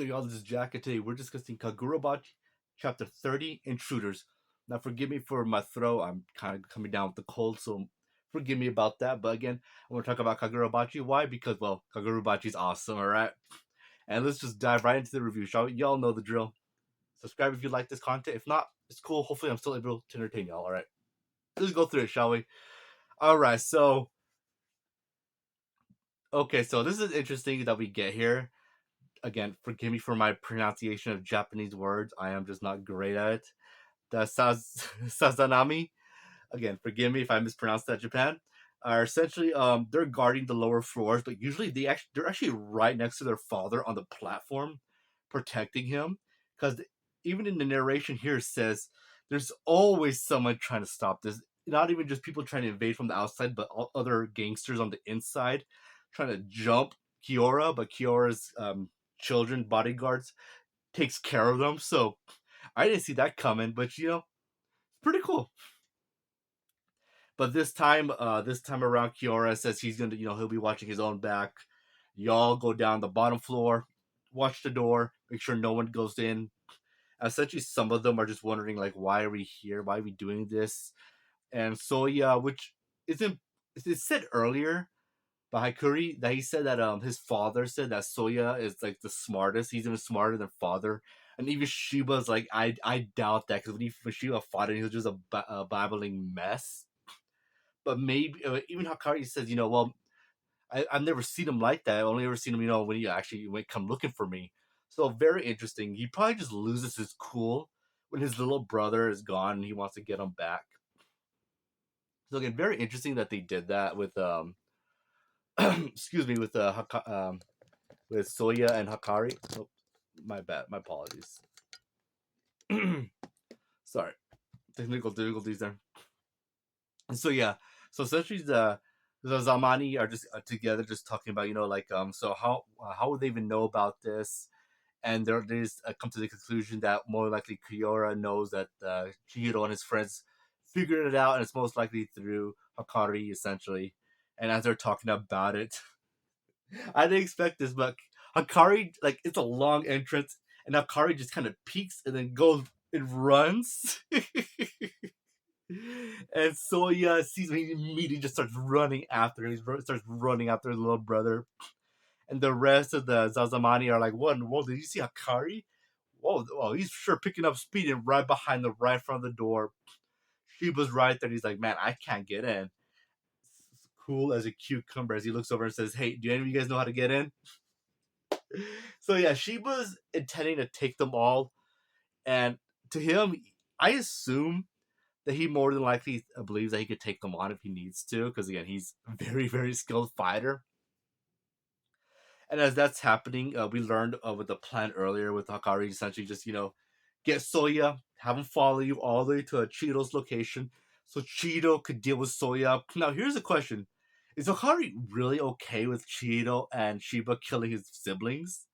Yo, y'all, this is Jack, and today we're discussing Kagurabachi, Chapter 30, Intruders. Now, forgive me for my throat. I'm kind of coming down with the cold, so forgive me about that. But again, I want to talk about Kagurabachi. Why? Because, well, Kagurabachi's awesome, alright? And let's just dive right into the review, shall we? Y'all know the drill. Subscribe if you like this content. If not, it's cool. Hopefully, I'm still able to entertain y'all, alright? Let's go through it, shall we? Alright, so, okay, so this is interesting that we get here. Again, forgive me for my pronunciation of Japanese words. I am just not great at it. The Sazanami, again, forgive me if I mispronounced that, Japan, are essentially they're guarding the lower floors, but usually they're actually right next to their father on the platform, protecting him. Because even in the narration here it says there's always someone trying to stop this. Not even just people trying to invade from the outside, but other gangsters on the inside trying to jump Kiora, but Kiora's children, bodyguards, takes care of them. So I didn't see that coming, but pretty cool. But this time around, Kiora says he's gonna, he'll be watching his own back. Y'all go down the bottom floor, watch the door, make sure no one goes in. Essentially, some of them are just wondering, like, why are we here? Why are we doing this? And Soya, which isn't, it's said earlier by Haikuri that he said that his father said that Soya is like the smartest. He's even smarter than father. And even Shiba's like, I doubt that because when Shiba fought him, he was just a babbling mess. But maybe even Hakari says, well, I've never seen him like that. I've only ever seen him, when he actually went come looking for me. So very interesting. He probably just loses his cool when his little brother is gone and he wants to get him back. So again, very interesting that they did that with excuse me, with Soya and Hakari. Oh, my bad. My apologies. Sorry, technical difficulties there. And so yeah, so essentially the Zamani are just together, just talking about so how would they even know about this? And they just come to the conclusion that more likely Kiora knows that Chihiro and his friends figured it out, and it's most likely through Hakari essentially. And as they're talking about it, I didn't expect this, but Hakari, like, it's a long entrance, and Hakari just kind of peeks and then goes and runs. And Soya sees me, he immediately just starts running after him. He starts running after his little brother. And the rest of the Zazamani are like, what in the world? Did you see Hakari? Whoa, he's sure picking up speed and right behind the right front of the door. Shiba's right there. He's like, man, I can't get in. Cool as a cucumber as he looks over and says, hey, do any of you guys know how to get in? So yeah, Shiba's intending to take them all. And to him, I assume that he more than likely believes that he could take them on if he needs to, because again, he's a very, very skilled fighter. And as that's happening, we learned with the plan earlier with Hakari, essentially just, get Soya, have him follow you all the way to a Cheeto's location so Cheeto could deal with Soya. Now, here's a question. Is Hakari really okay with Cheeto and Shiba killing his siblings?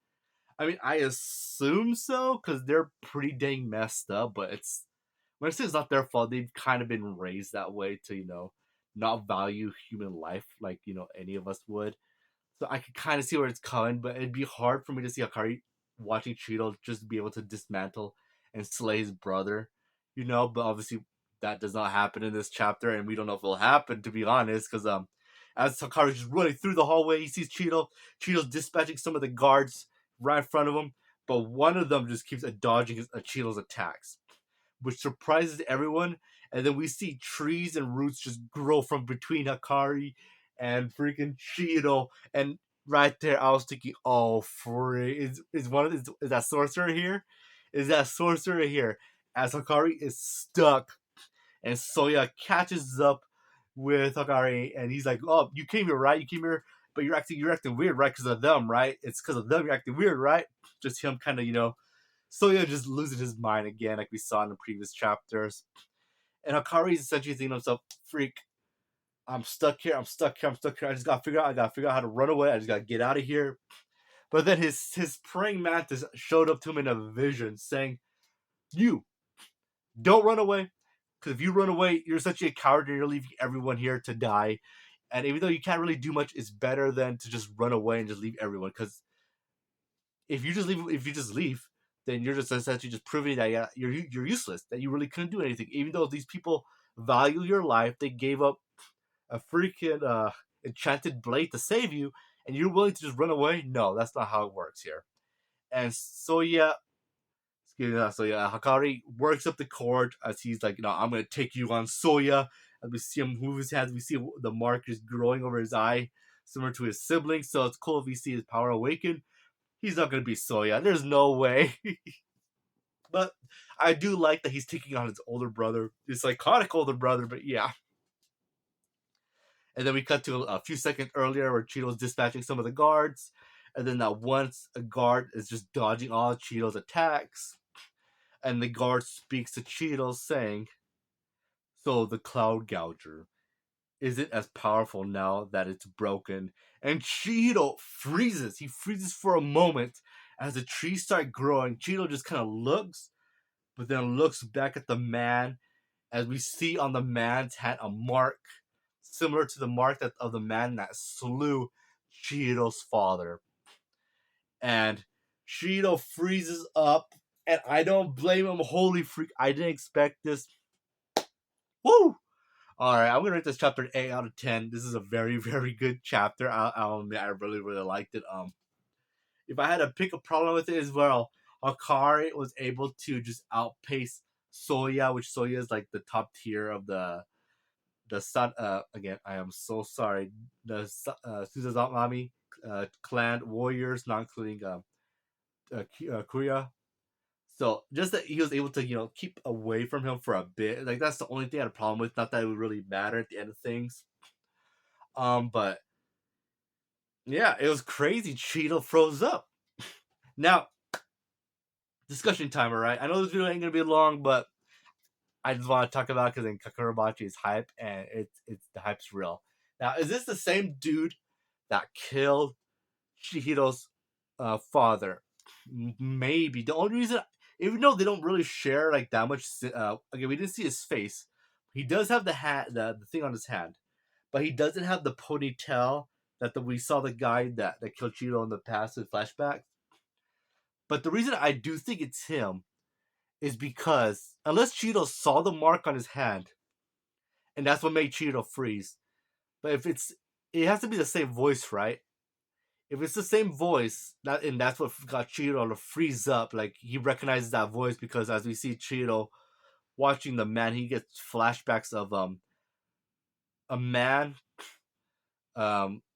I mean, I assume so, because they're pretty dang messed up, but when I say it's not their fault, they've kind of been raised that way to, not value human life like, any of us would. So I could kind of see where it's coming, but it'd be hard for me to see Akari watching Cheeto just be able to dismantle and slay his brother, But obviously that does not happen in this chapter, and we don't know if it'll happen, to be honest, because as Sakari's just running through the hallway, he sees Cheeto. Cheeto's dispatching some of the guards right in front of him, but one of them just keeps dodging Cheeto's attacks, which surprises everyone. And then we see trees and roots just grow from between Hakari and freaking Cheeto. And right there, I was thinking, oh, free. Is that sorcerer here? Is that sorcerer here? As Hakari is stuck, and Soya catches up with Hakari, and he's like, "Oh, you came here, right? You came here, but you're acting weird, right? Because of them, right? It's because of them you're acting weird, right?" Just him, kind of, Soya just losing his mind again, like we saw in the previous chapters. And Hakari's essentially thinking to himself, "Freak, I'm stuck here. I'm stuck here. I'm stuck here. I gotta figure out how to run away. I just gotta get out of here." But then his praying mantis showed up to him in a vision, saying, "You don't run away, because if you run away, you're essentially a coward and you're leaving everyone here to die. And even though you can't really do much, it's better than to just run away and just leave everyone, because if you just leave, then you're just essentially just proving that yeah, you're useless, that you really couldn't do anything. Even though these people value your life, they gave up a freaking enchanted blade to save you, and you're willing to just run away. No, that's not how it works here. And so yeah, so yeah, Hakari works up the cord as he's like, I'm gonna take you on Soya. And we see him move his hands. We see the mark is growing over his eye, similar to his siblings. So it's cool if we see his power awaken. He's not gonna be Soya. There's no way. But I do like that he's taking on his older brother, his psychotic older brother. But yeah. And then we cut to a few seconds earlier where Cheeto's dispatching some of the guards. And then that once a guard is just dodging all of Cheeto's attacks. And the guard speaks to Cheeto saying, "So the Cloud Gouger isn't as powerful now that it's broken." And Cheeto freezes. He freezes for a moment as the trees start growing. Cheeto just kind of looks, but then looks back at the man as we see on the man's hand a mark similar to the mark of the man that slew Cheeto's father. And Cheeto freezes up, and I don't blame him. Holy freak, I didn't expect this. Woo! Alright, I'm gonna rate this chapter an 8 out of 10. This is a very, very good chapter. I'll admit I really, really liked it. If I had to pick a problem with it as well, Akari was able to just outpace Soya, which Soya is like the top tier of the sun. Again, I am so sorry. The Suzazamami clan warriors, not including Kuya. So just that he was able to keep away from him for a bit. Like that's the only thing I had a problem with. Not that it would really matter at the end of things. But yeah, it was crazy. Cheeto froze up. Now, discussion time, alright? I know this video ain't gonna be long, but I just want to talk about it because in Kagurabachi is hype, and it's the hype's real. Now, is this the same dude that killed Shihiro's father? Maybe. The only reason, even though they don't really share like that much, again, we didn't see his face. He does have the hat, the thing on his hand, but he doesn't have the ponytail we saw the guy that killed Chiro in the past in flashback. But the reason I do think it's him is because unless Cheeto saw the mark on his hand, and that's what made Cheeto freeze. But if it has to be the same voice, right? If it's the same voice, and that's what got Cheeto to freeze up, like he recognizes that voice because as we see Cheeto watching the man, he gets flashbacks of a man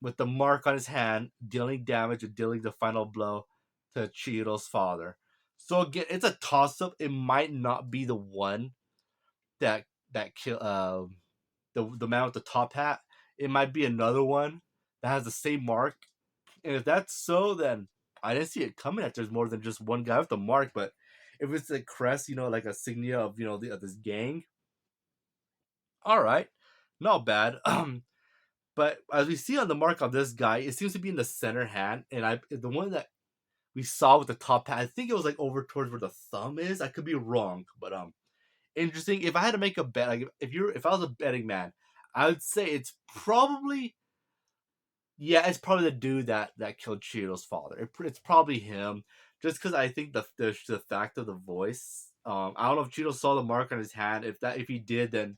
with the mark on his hand dealing damage and dealing the final blow to Cheeto's father. So again, it's a toss up. It might not be the one that kill the man with the top hat. It might be another one that has the same mark. And if that's so, then I didn't see it coming that there's more than just one guy with the mark. But if it's a crest, like a signia of this gang, all right, not bad. But as we see on the mark of this guy, it seems to be in the center hand, and the one that we saw with the top hat, I think it was like over towards where the thumb is. I could be wrong, but interesting. If I had to make a bet, like if I was a betting man, I would say it's probably it's probably the dude that killed Cheeto's father. It's probably him, just because I think the fact of the voice. I don't know if Cheeto saw the mark on his hand. If he did, then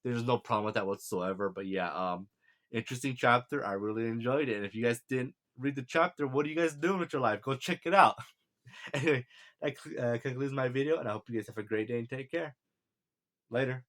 there's no problem with that whatsoever. But yeah, interesting chapter. I really enjoyed it. And if you guys didn't read the chapter, what are you guys doing with your life? Go check it out. Anyway, that concludes my video, and I hope you guys have a great day and take care. Later.